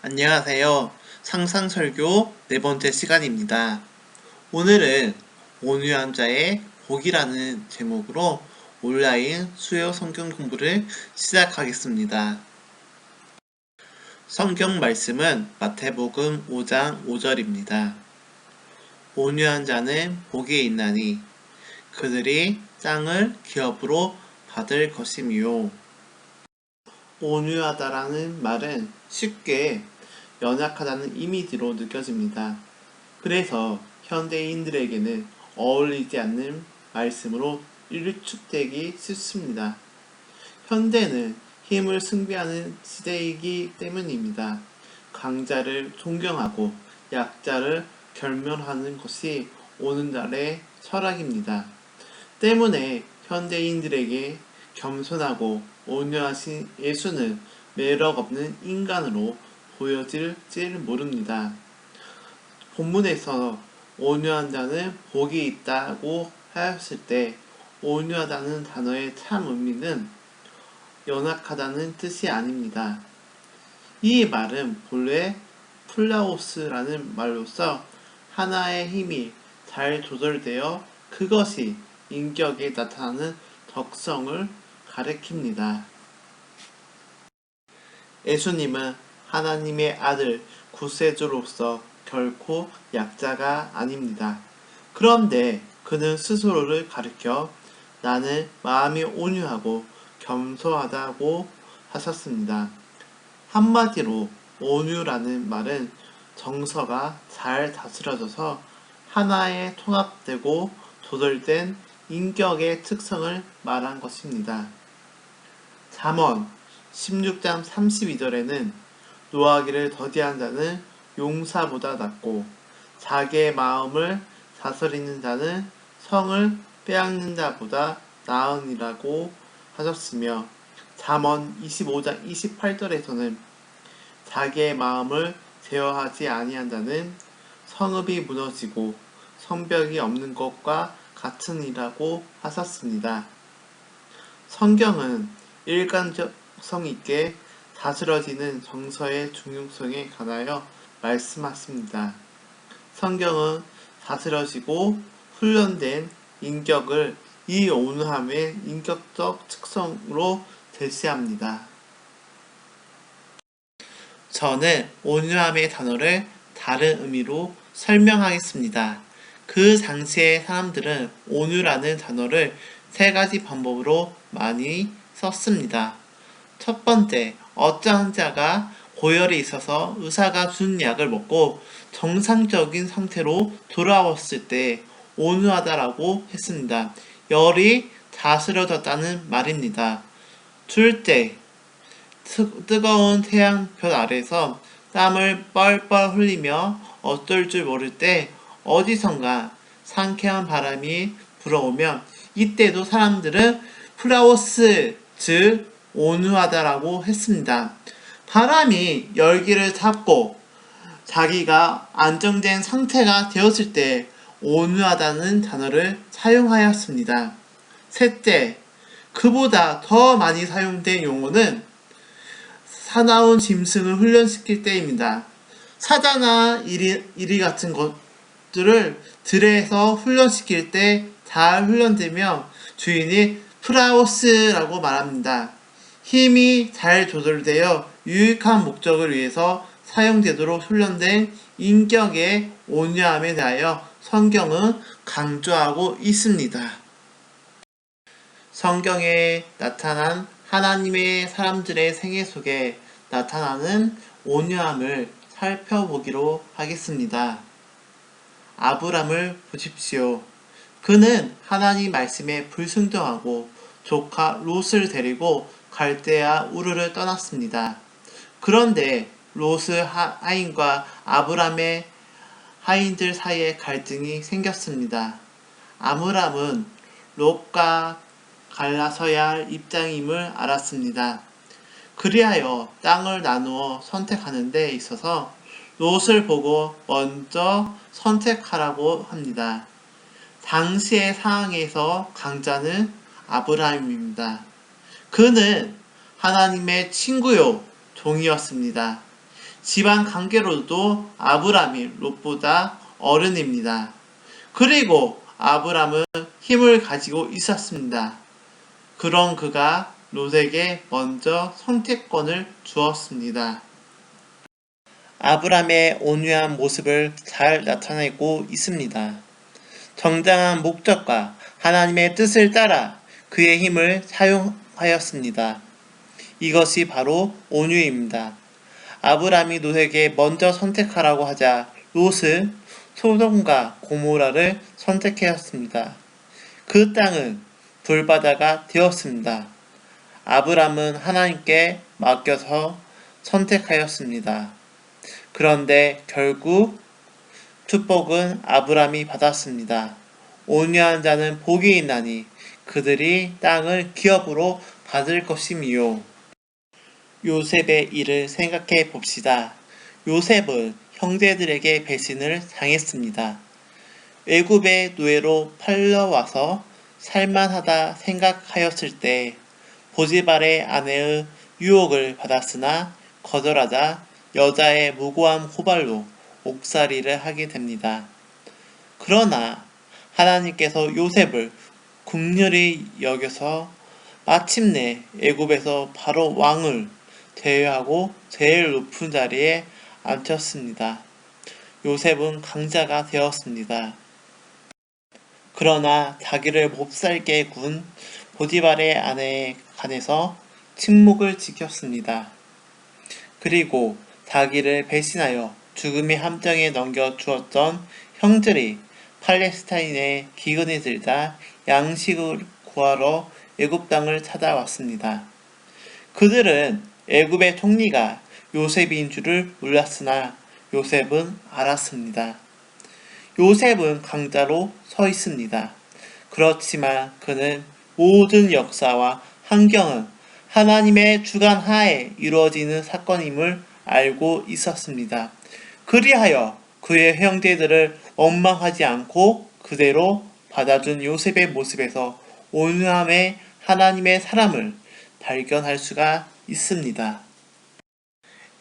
안녕하세요. 상상설교 네 번째 시간입니다. 오늘은 온유한 자의 복이라는 제목으로 온라인 수요 성경 공부를 시작하겠습니다. 성경 말씀은 마태복음 5장 5절입니다. 온유한 자는 복이 있나니 그들이 땅을 기업으로 받을 것이미요. 온유하다라는 말은 쉽게 연약하다는 이미지로 느껴집니다. 그래서 현대인들에게는 어울리지 않는 말씀으로 일축되기 쉽습니다. 현대는 힘을 숭배하는 시대이기 때문입니다. 강자를 존경하고 약자를 결면하는 것이 오늘날의 철학입니다. 때문에 현대인들에게 겸손하고 온유하신 예수는 매력 없는 인간으로 보여질지 모릅니다. 본문에서 온유한 자는 복이 있다고 하였을 때 온유하다는 단어의 참 의미는 연약하다는 뜻이 아닙니다. 이 말은 본래 플라오스라는 말로서 하나의 힘이 잘 조절되어 그것이 인격에 나타나는 덕성을 가리킵니다. 예수님은 하나님의 아들 구세주로서 결코 약자가 아닙니다. 그런데 그는 스스로를 가리켜 나는 마음이 온유하고 겸손하다고 하셨습니다. 한마디로 온유라는 말은 정서가 잘 다스려져서 하나에 통합되고 조절된 인격의 특성을 말한 것입니다. 잠언 16장 32절에는 노하기를 더디한 자는 용사보다 낫고 자기의 마음을 다스리는 자는 성을 빼앗는 자보다 나으니라고 하셨으며 잠언 25장 28절에서는 자기의 마음을 제어하지 아니한 자는 성읍이 무너지고 성벽이 없는 것과 같으니라고 하셨습니다. 성경은 일관성 있게 다스려지는 정서의 중요성에 관하여 말씀하십니다. 성경은 다스려지고 훈련된 인격을 이 온유함의 인격적 특성으로 제시합니다. 저는 온유함의 단어를 다른 의미로 설명하겠습니다. 그 당시의 사람들은 온유라는 단어를 세 가지 방법으로 많이 썼습니다. 첫 번째, 어떠한 자가 고열이 있어서 의사가 준 약을 먹고 정상적인 상태로 돌아왔을 때 온유하다라고 했습니다. 열이 다스려졌다는 말입니다. 둘째, 뜨거운 태양볕 아래서 땀을 뻘뻘 흘리며 어쩔 줄 모를 때 어디선가 상쾌한 바람이 불어오면 이때도 사람들은 플라오스, 즉 온유하다라고 했습니다. 바람이 열기를 잡고 자기가 안정된 상태가 되었을 때 온유하다는 단어를 사용하였습니다. 셋째, 그보다 더 많이 사용된 용어는 사나운 짐승을 훈련시킬 때입니다. 사자나 이리 같은 것들을 들에서 훈련시킬 때 잘 훈련되며 주인이 프라오스라고 말합니다. 힘이 잘 조절되어 유익한 목적을 위해서 사용되도록 훈련된 인격의 온유함에 대하여 성경은 강조하고 있습니다. 성경에 나타난 하나님의 사람들의 생애 속에 나타나는 온유함을 살펴보기로 하겠습니다. 아브람을 보십시오. 그는 하나님 말씀에 불순종하고 조카 롯을 데리고 갈대아 우르를 떠났습니다. 그런데 롯의 하인과 아브람의 하인들 사이에 갈등이 생겼습니다. 아브람은 롯과 갈라서야 할 입장임을 알았습니다. 그리하여 땅을 나누어 선택하는 데 있어서 롯을 보고 먼저 선택하라고 합니다. 당시의 상황에서 강자는 아브라함입니다. 그는 하나님의 친구요 종이었습니다. 집안 관계로도 아브람이 롯보다 어른입니다. 그리고 아브람은 힘을 가지고 있었습니다. 그런 그가 롯에게 먼저 선택권을 주었습니다. 아브람의 온유한 모습을 잘 나타내고 있습니다. 정당한 목적과 하나님의 뜻을 따라 그의 힘을 사용하였습니다. 이것이 바로 온유입니다. 아브람이 롯에게 먼저 선택하라고 하자 롯은 소돔과 고모라를 선택하였습니다. 그 땅은 불바다가 되었습니다. 아브람은 하나님께 맡겨서 선택하였습니다. 그런데 결국 축복은 아브람이 받았습니다. 온유한 자는 복이 있나니 그들이 땅을 기업으로 받을 것이미요. 요셉의 일을 생각해 봅시다. 요셉은 형제들에게 배신을 당했습니다. 애굽의 노예로 팔려와서 살만하다 생각하였을 때 보디발의 아내의 유혹을 받았으나 거절하자 여자의 무고한 호발로 옥살이를 하게 됩니다. 그러나 하나님께서 요셉을 긍휼히 여겨서 마침내 애굽에서 바로 왕을 제외하고 제일 높은 자리에 앉혔습니다. 요셉은 강자가 되었습니다. 그러나 자기를 몹살게 군 보디발의 아내에 관해서 침묵을 지켰습니다. 그리고 자기를 배신하여 죽음의 함정에 넘겨 주었던 형들이 팔레스타인에 기근이 들자 양식을 구하러 애굽 땅을 찾아왔습니다. 그들은 애굽의 총리가 요셉인 줄을 몰랐으나 요셉은 알았습니다. 요셉은 강자로 서 있습니다. 그렇지만 그는 모든 역사와 환경은 하나님의 주관 하에 이루어지는 사건임을 알고 있었습니다. 그리하여 그의 형제들을 원망하지 않고 그대로 받아준 요셉의 모습에서 온유함의 하나님의 사람을 발견할 수가 있습니다.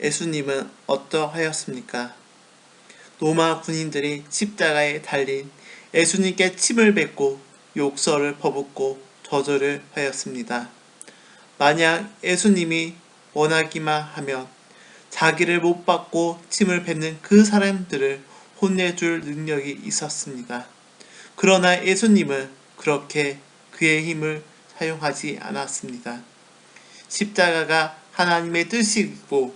예수님은 어떠하였습니까? 로마 군인들이 십자가에 달린 예수님께 침을 뱉고 욕설을 퍼붓고 저주를 하였습니다. 만약 예수님이 원하기만 하면 자기를 못 받고 침을 뱉는 그 사람들을 혼내줄 능력이 있었습니다. 그러나 예수님은 그렇게 그의 힘을 사용하지 않았습니다. 십자가가 하나님의 뜻이고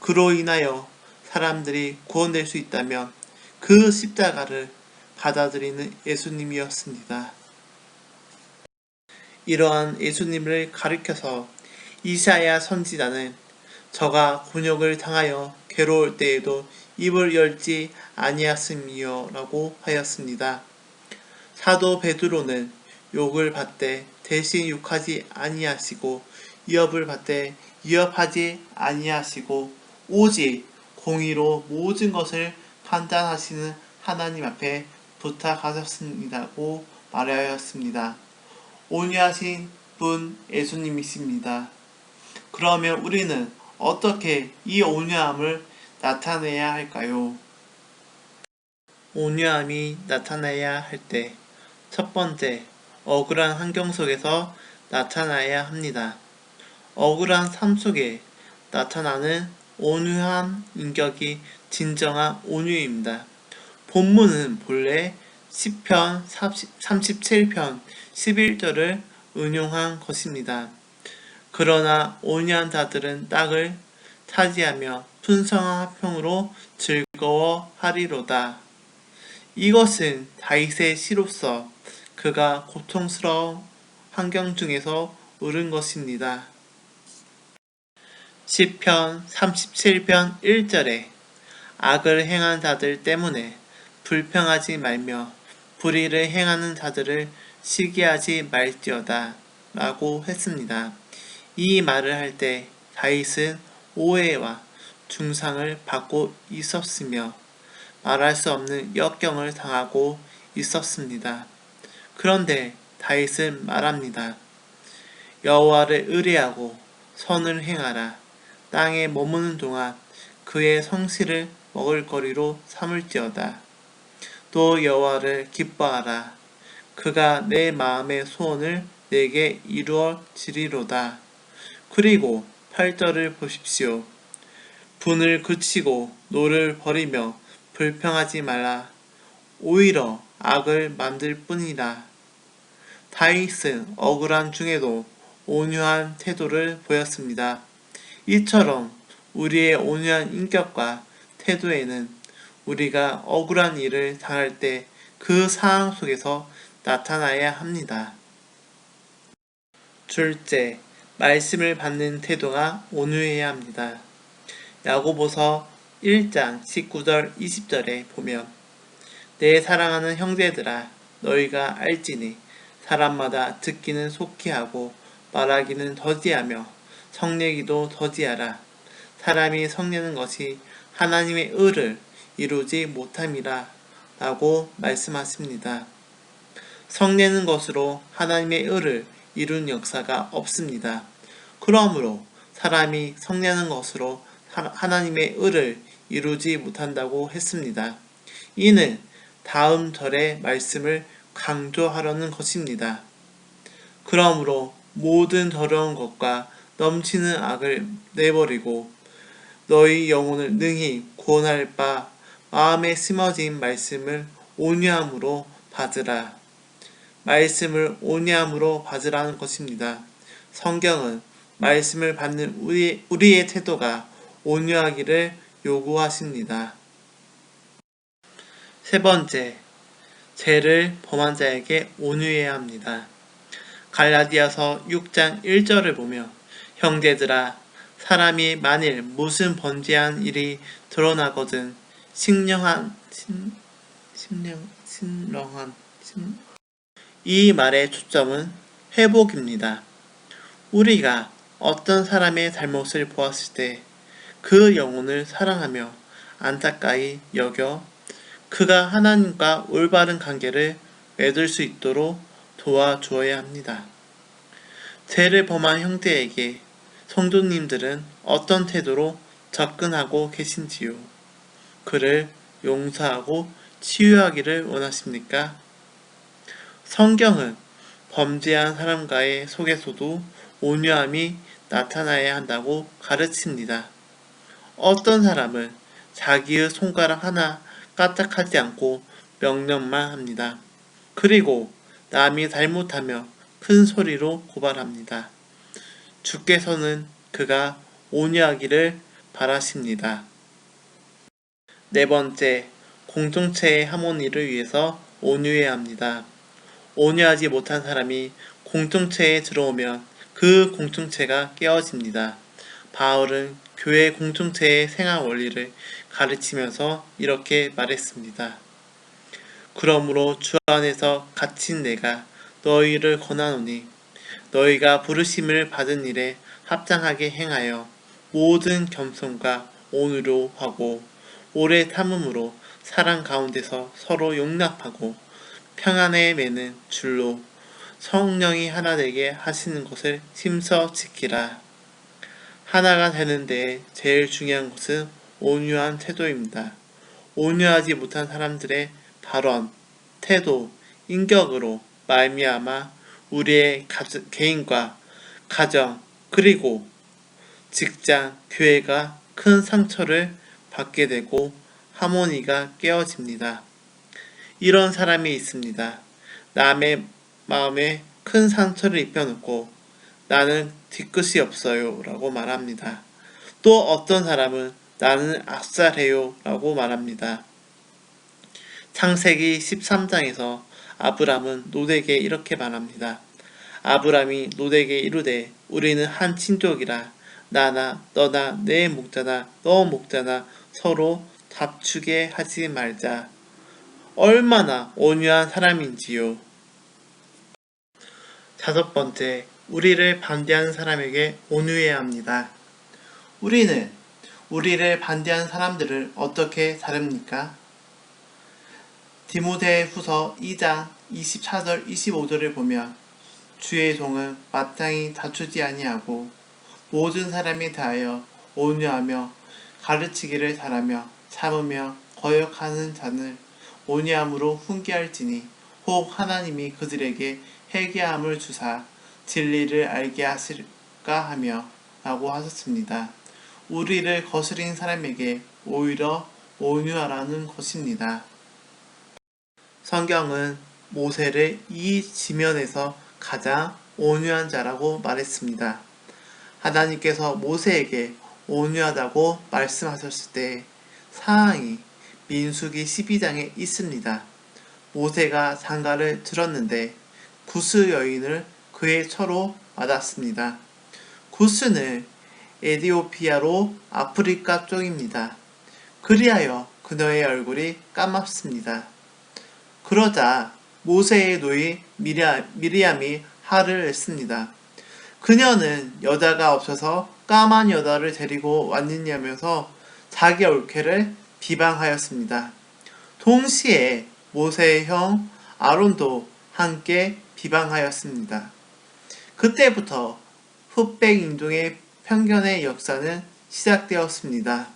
그로 인하여 사람들이 구원될 수 있다면 그 십자가를 받아들이는 예수님이었습니다. 이러한 예수님을 가리켜서 이사야 선지자는 저가 곤욕을 당하여 괴로울 때에도 입을 열지 아니하였으며 라고 하였습니다. 사도 베드로는 욕을 받되 대신 욕하지 아니하시고 위협을 받되 위협하지 아니하시고 오직 공의로 모든 것을 판단하시는 하나님 앞에 부탁하셨습니다고 말하였습니다. 온유하신 분 예수님이십니다. 그러면 우리는 어떻게 이 온유함을 나타내야 할까요? 온유함이 나타나야 할 때 첫 번째, 억울한 환경 속에서 나타나야 합니다. 억울한 삶 속에 나타나는 온유한 인격이 진정한 온유입니다. 본문은 본래 시편 37편 11절을 인용한 것입니다. 그러나 온유한 자들은 땅을 차지하며 풍성한 화평으로 즐거워하리로다. 이것은 다윗의 시로서 그가 고통스러운 환경 중에서 옳은 것입니다. 시편 37편 1절에 악을 행한 자들 때문에 불평하지 말며 불의를 행하는 자들을 시기하지 말지어다 라고 했습니다. 이 말을 할 때 다윗은 오해와 중상을 받고 있었으며 말할 수 없는 역경을 당하고 있었습니다. 그런데 다윗은 말합니다. 여호와를 의뢰하고 선을 행하라. 땅에 머무는 동안 그의 성실을 먹을거리로 삼을지어다. 또 여호와를 기뻐하라. 그가 내 마음의 소원을 내게 이루어 지리로다. 그리고 8절을 보십시오. 분을 그치고 노를 버리며 불평하지 말라. 오히려 악을 만들 뿐이라. 다윗은 억울한 중에도 온유한 태도를 보였습니다. 이처럼 우리의 온유한 인격과 태도에는 우리가 억울한 일을 당할 때 그 상황 속에서 나타나야 합니다. 둘째, 말씀을 받는 태도가 온유해야 합니다. 야고보서 1장 19절 20절에 보면 내 사랑하는 형제들아 너희가 알지니 사람마다 듣기는 속히 하고 말하기는 더디하며 성내기도 더디하라. 사람이 성내는 것이 하나님의 의를 이루지 못함이라 라고 말씀하십니다. 성내는 것으로 하나님의 의를 이룬 역사가 없습니다. 그러므로 사람이 성내는 것으로 하나님의 의를 이루지 못한다고 했습니다. 이는 다음 절의 말씀을 강조하려는 것입니다. 그러므로 모든 더러운 것과 넘치는 악을 내버리고 너희 영혼을 능히 구원할 바 마음에 심어진 말씀을 온유함으로 받으라. 말씀을 온유함으로 받으라는 것입니다. 성경은 말씀을 받는 우리의 태도가 온유하기를 요구하십니다. 세 번째, 죄를 범한 자에게 온유해야 합니다. 갈라디아서 6장 1절을 보며 형제들아 사람이 만일 무슨 번제한 일이 드러나거든 이 말의 초점은 회복입니다. 우리가 어떤 사람의 잘못을 보았을 때 그 영혼을 사랑하며 안타까이 여겨 그가 하나님과 올바른 관계를 맺을 수 있도록 도와주어야 합니다. 죄를 범한 형제에게 성도님들은 어떤 태도로 접근하고 계신지요? 그를 용서하고 치유하기를 원하십니까? 성경은 범죄한 사람과의 속에서도 온유함이 나타나야 한다고 가르칩니다. 어떤 사람은 자기의 손가락 하나 까딱하지 않고 명령만 합니다. 그리고 남이 잘못하며 큰 소리로 고발합니다. 주께서는 그가 온유하기를 바라십니다. 네 번째, 공동체의 하모니를 위해서 온유해야 합니다. 온유하지 못한 사람이 공동체에 들어오면 그 공동체가 깨어집니다. 바울은 교회 공동체의 생활 원리를 가르치면서 이렇게 말했습니다. 그러므로 주 안에서 갇힌 내가 너희를 권하노니 너희가 부르심을 받은 일에 합당하게 행하여 모든 겸손과 온유로 하고 오래 참음으로 사랑 가운데서 서로 용납하고 평안에 매는 줄로 성령이 하나 되게 하시는 것을 힘써 지키라. 하나가 되는 데에 제일 중요한 것은 온유한 태도입니다. 온유하지 못한 사람들의 발언, 태도, 인격으로 말미암아 우리의 개인과 가정 그리고 직장, 교회가 큰 상처를 받게 되고 하모니가 깨어집니다. 이런 사람이 있습니다. 남의 마음에 큰 상처를 입혀놓고 나는 뒤끝이 없어요 라고 말합니다. 또 어떤 사람은 나는 악살해요 라고 말합니다. 창세기 13장에서 아브람은 롯에게 이렇게 말합니다. 아브람이 롯에게 이르되 우리는 한 친족이라 나나 너나 내 목자나 너 목자나 서로 다투게 하지 말자. 얼마나 온유한 사람인지요. 다섯 번째, 우리를 반대하는 사람에게 온유해야 합니다. 우리는 우리를 반대하는 사람들을 어떻게 다룹니까? 디모데후서 2장 24절 25절을 보면 주의 종은 마땅히 다투지 아니하고 모든 사람에 대하여 온유하며 가르치기를 잘하며 참으며 거역하는 자는 온유함으로 훈계할지니 혹 하나님이 그들에게 회개함을 주사 진리를 알게 하실까 하며 라고 하셨습니다. 우리를 거스린 사람에게 오히려 온유하라는 것입니다. 성경은 모세를 이 지면에서 가장 온유한 자라고 말했습니다. 하나님께서 모세에게 온유하다고 말씀하셨을 때 사항이 민수기 12장에 있습니다. 모세가 장가를 들었는데 구스 여인을 그의 처로 받았습니다. 구스는 에디오피아로 아프리카 쪽입니다. 그리하여 그녀의 얼굴이 까맣습니다. 그러자 모세의 노이 미리암이 화를 냈습니다. 그녀는 여자가 없어서 까만 여자를 데리고 왔느냐면서 자기 올케를 비방하였습니다. 동시에 모세의 형 아론도 함께 비방하였습니다. 그때부터 흑백 인종의 편견의 역사는 시작되었습니다.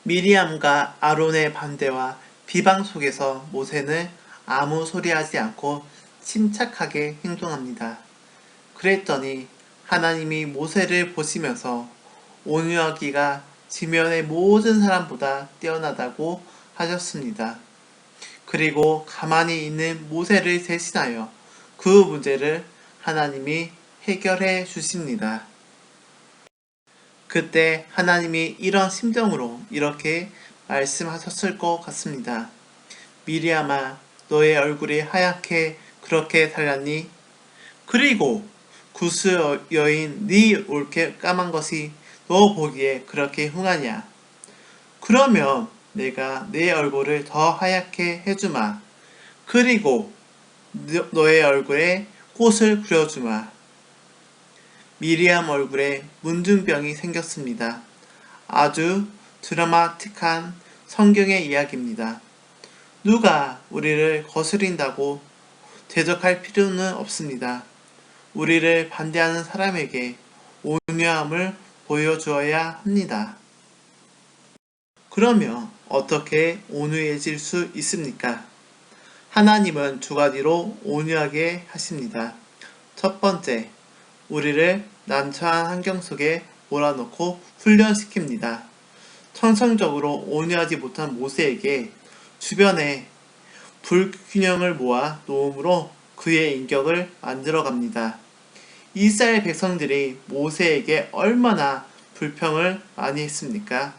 미리암과 아론의 반대와 비방 속에서 모세는 아무 소리하지 않고 침착하게 행동합니다. 그랬더니 하나님이 모세를 보시면서 온유하기가 지면의 모든 사람보다 뛰어나다고 하셨습니다. 그리고 가만히 있는 모세를 대신하여 그 문제를 하나님이 해결해 주십니다. 그때 하나님이 이런 심정으로 이렇게 말씀하셨을 것 같습니다. 미리암아, 너의 얼굴이 하얗게 그렇게 달렸니? 그리고 구스 여인 네 올케 까만 것이 너 보기에 그렇게 흉하냐? 그러면 내가 내 얼굴을 더 하얗게 해주마. 그리고 너의 얼굴에 꽃을 그려주마. 미리암 얼굴에 문둥병이 생겼습니다. 아주 드라마틱한 성경의 이야기입니다. 누가 우리를 거스린다고 대적할 필요는 없습니다. 우리를 반대하는 사람에게 온유함을 보여주어야 합니다. 그러면 어떻게 온유해질 수 있습니까? 하나님은 두 가지로 온유하게 하십니다. 첫 번째, 우리를 난처한 환경 속에 몰아넣고 훈련시킵니다. 천성적으로 온유하지 못한 모세에게 주변에 불균형을 모아 놓음으로 그의 인격을 만들어갑니다. 이스라엘 백성들이 모세에게 얼마나 불평을 많이 했습니까?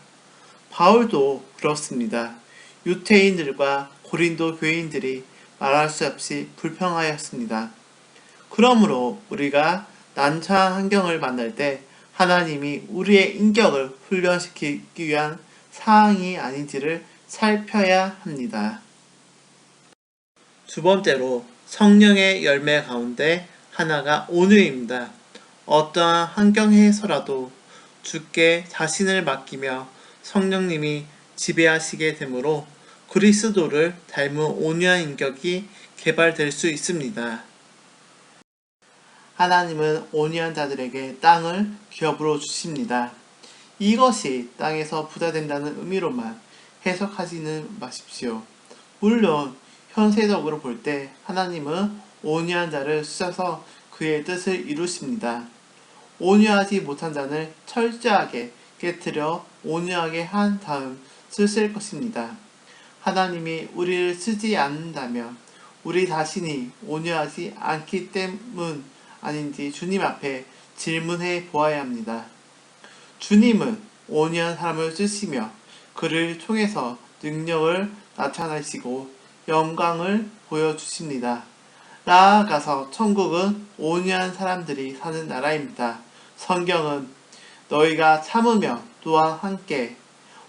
바울도 그렇습니다. 유태인들과 고린도 교인들이 말할 수 없이 불평하였습니다. 그러므로 우리가 난처한 환경을 만날 때 하나님이 우리의 인격을 훈련시키기 위한 사항이 아닌지를 살펴야 합니다. 두 번째로 성령의 열매 가운데 하나가 온유입니다. 어떠한 환경에서라도 주께 자신을 맡기며 성령님이 지배하시게 되므로 그리스도를 닮은 온유한 인격이 개발될 수 있습니다. 하나님은 온유한 자들에게 땅을 기업으로 주십니다. 이것이 땅에서 부자 된다는 의미로만 해석하지는 마십시오. 물론 현세적으로 볼 때 하나님은 온유한 자를 쓰셔서 그의 뜻을 이루십니다. 온유하지 못한 자는 철저하게 깨뜨려 온유하게 한 다음 쓰실 것입니다. 하나님이 우리를 쓰지 않는다면 우리 자신이 온유하지 않기 때문 아닌지 주님 앞에 질문해 보아야 합니다. 주님은 온유한 사람을 쓰시며 그를 통해서 능력을 나타내시고 영광을 보여주십니다. 나아가서 천국은 온유한 사람들이 사는 나라입니다. 성경은 너희가 참으면 또한 함께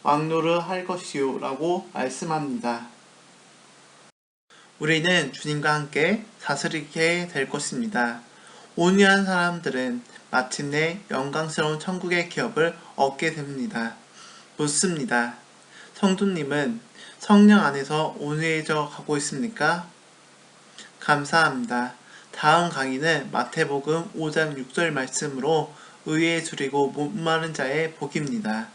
왕노를 할 것이요 라고 말씀합니다. 우리는 주님과 함께 다스리게 될 것입니다. 온유한 사람들은 마침내 영광스러운 천국의 기업을 얻게 됩니다. 묻습니다. 성도님은 성령 안에서 온유해져 가고 있습니까? 감사합니다. 다음 강의는 마태복음 5장 6절 말씀으로 의에 줄이고 목마른 자의 복입니다.